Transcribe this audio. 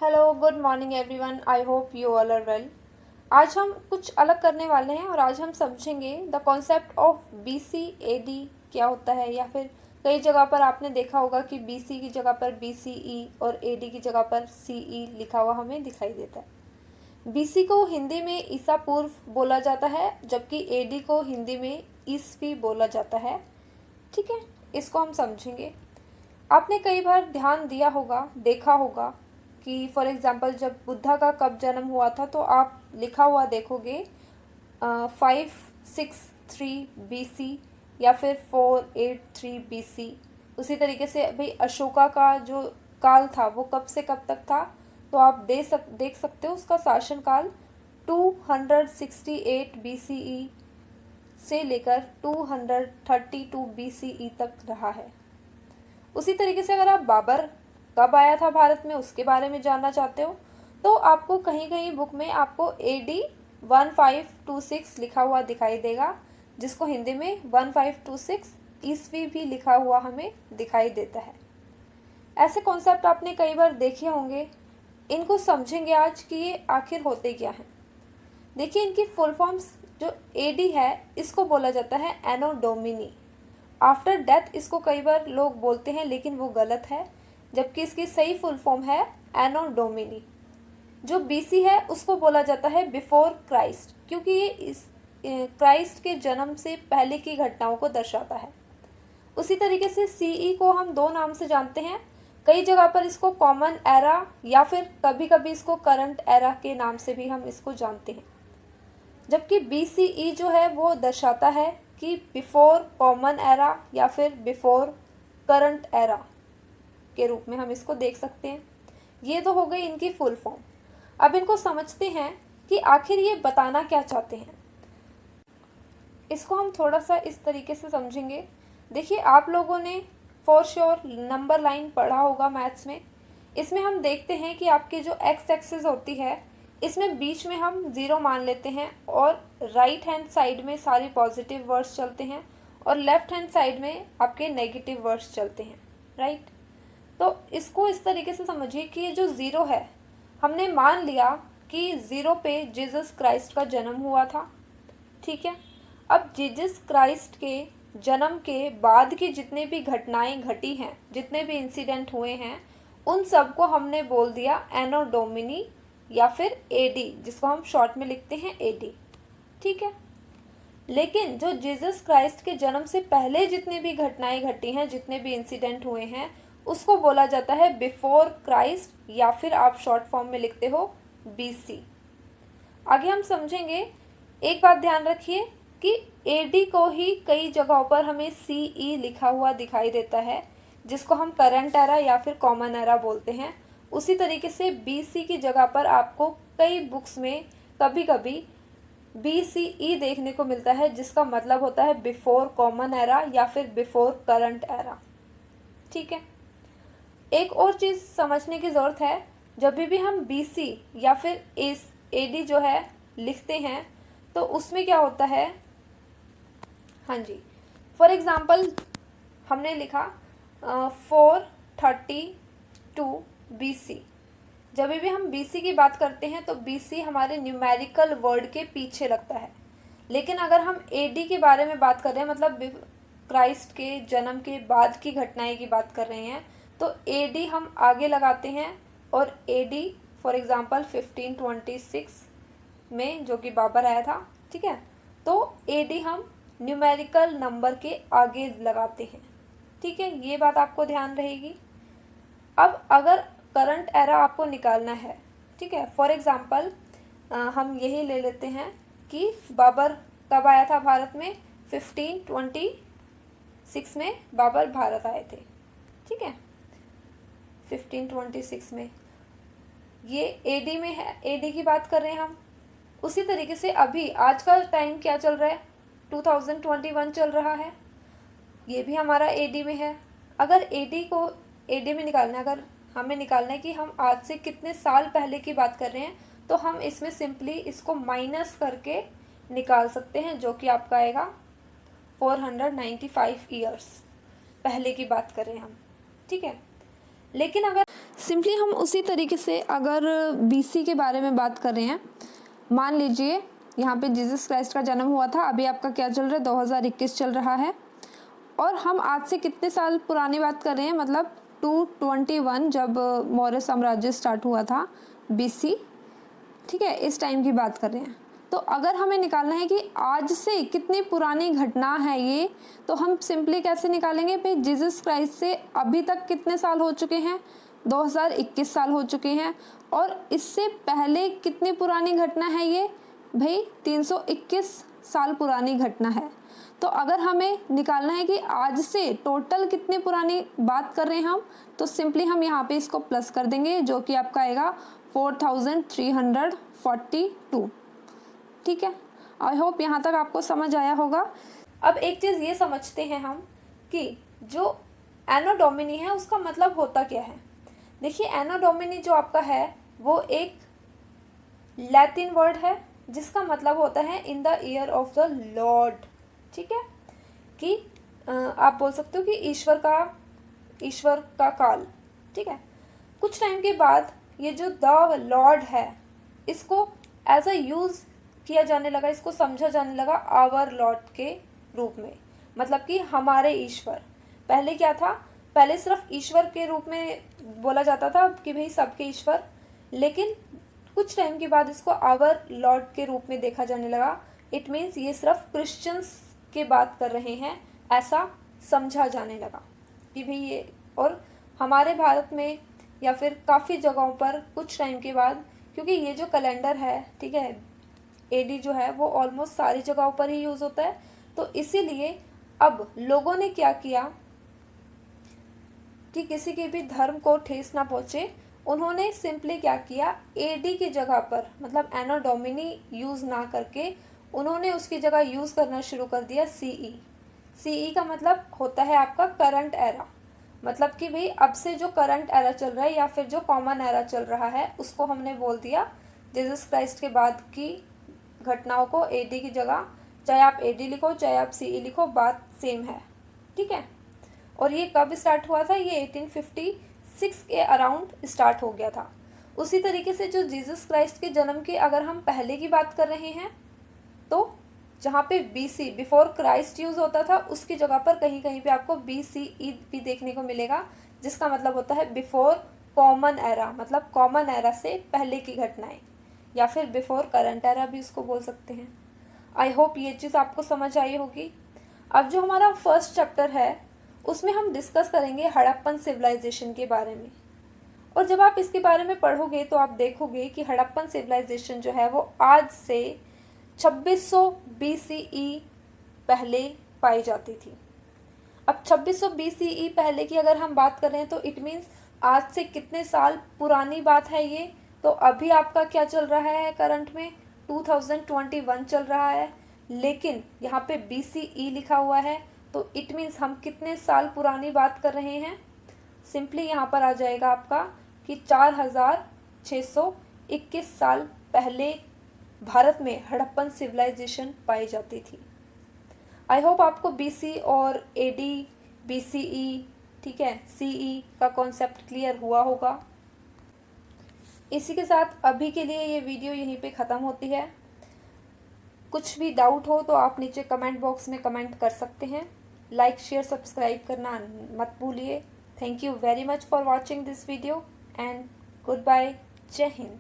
Hello, good morning everyone. I hope you all are well. आज हम कुछ अलग करने वाले हैं और आज हम समझेंगे the concept of BC AD क्या होता है। या फिर कई जगह पर आपने देखा होगा कि बीसी की जगह पर बीसीई और एडी की जगह पर सीई लिखा हुआ हमें दिखाई देता है। बीसी को हिंदी में ईसा पूर्व बोला जाता है, जबकि एडी को हिंदी में ईसवी बोला जाता है। ठीक है, इसको हम समझेंगे। आपने कई बार ध्यान दिया होगा, देखा होगा कि फॉर एग्ज़ाम्पल जब बुद्धा का कब जन्म हुआ था तो आप लिखा हुआ देखोगे 563 BC या फिर 483 BC। उसी तरीके से अभी अशोका का जो काल था वो कब से कब तक था, तो आप देख सकते हो उसका शासनकाल 268 BCE से लेकर 232 BCE तक रहा है। उसी तरीके से अगर आप बाबर कब आया था भारत में उसके बारे में जानना चाहते हो तो आपको कहीं कहीं बुक में आपको AD 1526 लिखा हुआ दिखाई देगा, जिसको हिंदी में 1526 ईस्वी भी लिखा हुआ हमें दिखाई देता है। ऐसे कॉन्सेप्ट आपने कई बार देखे होंगे। इनको समझेंगे आज कि ये आखिर होते क्या हैं। देखिए, इनकी फुल फॉर्म्स जो AD है इसको बोला जाता है एनो डोमिनी। आफ्टर डेथ इसको कई बार लोग बोलते हैं लेकिन वो गलत है, जबकि इसकी सही फुल फॉर्म है एनो डोमिनी। जो बीसी है उसको बोला जाता है बिफोर क्राइस्ट, क्योंकि ये इस क्राइस्ट के जन्म से पहले की घटनाओं को दर्शाता है। उसी तरीके से सीई को हम दो नाम से जानते हैं। कई जगह पर इसको कॉमन एरा या फिर कभी कभी इसको करंट एरा के नाम से भी हम इसको जानते हैं, जबकि बीसीई जो है वो दर्शाता है कि बिफोर कॉमन एरा या फिर बिफोर करंट एरा के रूप में हम इसको देख सकते हैं। ये तो हो गई इनकी फुल फॉर्म। अब इनको समझते हैं कि आखिर ये बताना क्या चाहते हैं। इसको हम थोड़ा सा इस तरीके से समझेंगे। देखिए, आप लोगों ने फॉर श्योर नंबर लाइन पढ़ा होगा मैथ्स में। इसमें हम देखते हैं कि आपकी जो एक्स एक्सिस होती है इसमें बीच में हम ज़ीरो मान लेते हैं और राइट हैंड साइड में सारी पॉजिटिव वर्ड्स चलते हैं और लेफ्ट हैंड साइड में आपके नेगेटिव वर्ड्स चलते हैं, राइट। तो इसको इस तरीके से समझिए कि ये जो ज़ीरो है हमने मान लिया कि ज़ीरो पे जीसस क्राइस्ट का जन्म हुआ था, ठीक है। अब जीसस क्राइस्ट के जन्म के बाद की जितनी भी घटनाएं घटी हैं, जितने भी इंसिडेंट हुए हैं, उन सब को हमने बोल दिया एनो डोमिनी या फिर AD, जिसको हम शॉर्ट में लिखते हैं AD, ठीक है। लेकिन जो जीसस क्राइस्ट के जन्म से पहले जितनी भी घटनाएं घटी हैं, जितने भी इंसिडेंट हुए हैं, उसको बोला जाता है बिफोर क्राइस्ट या फिर आप शॉर्ट फॉर्म में लिखते हो BC। आगे हम समझेंगे। एक बात ध्यान रखिए कि AD को ही कई जगहों पर हमें CE लिखा हुआ दिखाई देता है, जिसको हम करंट एरा या फिर कॉमन एरा बोलते हैं। उसी तरीके से BC की जगह पर आपको कई बुक्स में कभी कभी BCE देखने को मिलता है, जिसका मतलब होता है बिफोर कॉमन एरा या फिर बिफोर करंट एरा, ठीक है। एक और चीज़ समझने की ज़रूरत है। जब भी हम BC या फिर AD जो है लिखते हैं तो उसमें क्या होता है, हाँ जी, फॉर एग्ज़ाम्पल हमने लिखा 432 BC। जब भी हम BC की बात करते हैं तो BC हमारे न्यूमेरिकल वर्ड के पीछे लगता है। लेकिन अगर हम AD के बारे में बात कर रहे हैं, मतलब क्राइस्ट के जन्म के बाद की घटनाएं की बात कर रहे हैं, तो AD हम आगे लगाते हैं और AD फॉर एग्ज़ाम्पल 1526 में जो कि बाबर आया था, ठीक है, तो AD हम न्यूमेरिकल नंबर के आगे लगाते हैं, ठीक है। ये बात आपको ध्यान रहेगी। अब अगर करंट एरा आपको निकालना है, ठीक है, फॉर एग्ज़ाम्पल हम यही ले लेते हैं कि बाबर कब आया था भारत में, 1526 में बाबर भारत आए थे, ठीक है, 1526 में। ये AD में है, AD की बात कर रहे हैं हम। उसी तरीके से अभी आज का टाइम क्या चल रहा है, 2021 चल रहा है, ये भी हमारा AD में है। अगर AD को AD में निकालना है, अगर हमें निकालना है कि हम आज से कितने साल पहले की बात कर रहे हैं, तो हम इसमें सिंपली इसको माइनस करके निकाल सकते हैं, जो कि आपका आएगा 495 ईयर्स पहले की बात कर रहे हैं हम, ठीक है। लेकिन अगर सिंपली हम उसी तरीके से अगर BC के बारे में बात कर रहे हैं, मान लीजिए यहाँ पे जीसस क्राइस्ट का जन्म हुआ था, अभी आपका क्या चल रहा है, 2021 चल रहा है, और हम आज से कितने साल पुरानी बात कर रहे हैं, मतलब 221 जब मौर्य साम्राज्य स्टार्ट हुआ था, BC, ठीक है, इस टाइम की बात कर रहे हैं। तो अगर हमें निकालना है कि आज से कितनी पुरानी घटना है ये, तो हम सिंपली कैसे निकालेंगे भाई, जीसस क्राइस्ट से अभी तक कितने साल हो चुके हैं, 2021 साल हो चुके हैं, और इससे पहले कितनी पुरानी घटना है ये भाई, 321 साल पुरानी घटना है। तो अगर हमें निकालना है कि आज से टोटल कितनी पुरानी बात कर रहे हैं हम, तो सिंपली हम यहाँ पे इसको प्लस कर देंगे, जो कि आपका आएगा 4342। ठीक है, आई होप यहाँ तक आपको समझ आया होगा। अब एक चीज़ ये समझते हैं हम कि जो एनो डोमिनी है उसका मतलब होता क्या है। देखिए, एनो डोमिनी जो आपका है वो एक लैटिन वर्ड है जिसका मतलब होता है in the year of the Lord. ठीक है, कि आप बोल सकते हो कि ईश्वर का काल। ठीक है, कुछ टाइम के बाद ये जो द लॉर्ड है इसको एज अ यूज़ किया जाने लगा, इसको समझा जाने लगा आवर लॉर्ड के रूप में, मतलब कि हमारे ईश्वर। पहले क्या था, पहले सिर्फ ईश्वर के रूप में बोला जाता था कि भाई सबके ईश्वर, लेकिन कुछ टाइम के बाद इसको आवर लॉर्ड के रूप में देखा जाने लगा। इट मीन्स ये सिर्फ क्रिश्चियंस की बात कर रहे हैं, ऐसा समझा जाने लगा कि भाई ये, और हमारे भारत में या फिर काफ़ी जगहों पर कुछ टाइम के बाद, क्योंकि ये जो कैलेंडर है, ठीक है, AD जो है वो ऑलमोस्ट सारी जगहों पर ही यूज़ होता है, तो इसीलिए अब लोगों ने क्या किया कि किसी के भी धर्म को ठेस ना पहुँचे, उन्होंने सिंपली क्या किया, AD की जगह पर, मतलब एनो डोमिनी यूज़ ना करके उन्होंने उसकी जगह यूज़ करना शुरू कर दिया CE का मतलब होता है आपका करंट एरा, मतलब कि भाई अब से जो करंट एरा चल रहा है या फिर जो कॉमन एरा चल रहा है उसको हमने बोल दिया जीसस क्राइस्ट के बाद की घटनाओं को AD की जगह, चाहे आप AD लिखो चाहे आप CE लिखो, बात सेम है। ठीक है, और ये कब स्टार्ट हुआ था, ये 1856 के अराउंड स्टार्ट हो गया था। उसी तरीके से जो जीसस क्राइस्ट के जन्म की अगर हम पहले की बात कर रहे हैं, तो जहाँ पे BC बिफोर क्राइस्ट यूज़ होता था उसकी जगह पर कहीं कहीं पे आपको BCE भी देखने को मिलेगा, जिसका मतलब होता है बिफोर कॉमन एरा, मतलब कॉमन एरा से पहले की घटनाएं, या फिर बिफोर करंट एरा भी उसको बोल सकते हैं। आई होप ये चीज़ आपको समझ आई होगी। अब जो हमारा फर्स्ट चैप्टर है उसमें हम डिस्कस करेंगे हड़प्पन सिविलाइजेशन के बारे में, और जब आप इसके बारे में पढ़ोगे तो आप देखोगे कि हड़प्पन सिविलाइजेशन जो है वो आज से 2600 BCE पहले पाई जाती थी। अब 2600 BCE पहले की अगर हम बात कर रहे हैं तो इट मीन्स आज से कितने साल पुरानी बात है ये। तो अभी आपका क्या चल रहा है करंट में, 2021 चल रहा है, लेकिन यहाँ पे BCE लिखा हुआ है, तो इट मीन्स हम कितने साल पुरानी बात कर रहे हैं। सिंपली यहाँ पर आ जाएगा आपका कि 4621 साल पहले भारत में हड़प्पन सिविलाइजेशन पाई जाती थी। आई होप आपको BC और AD, BCE, ठीक है, CE का कॉन्सेप्ट क्लियर हुआ होगा। इसी के साथ अभी के लिए ये वीडियो यहीं पे ख़त्म होती है। कुछ भी डाउट हो तो आप नीचे कमेंट बॉक्स में कमेंट कर सकते हैं। लाइक शेयर सब्सक्राइब करना मत भूलिए। Thank you very much for watching this video and goodbye. जय हिंद।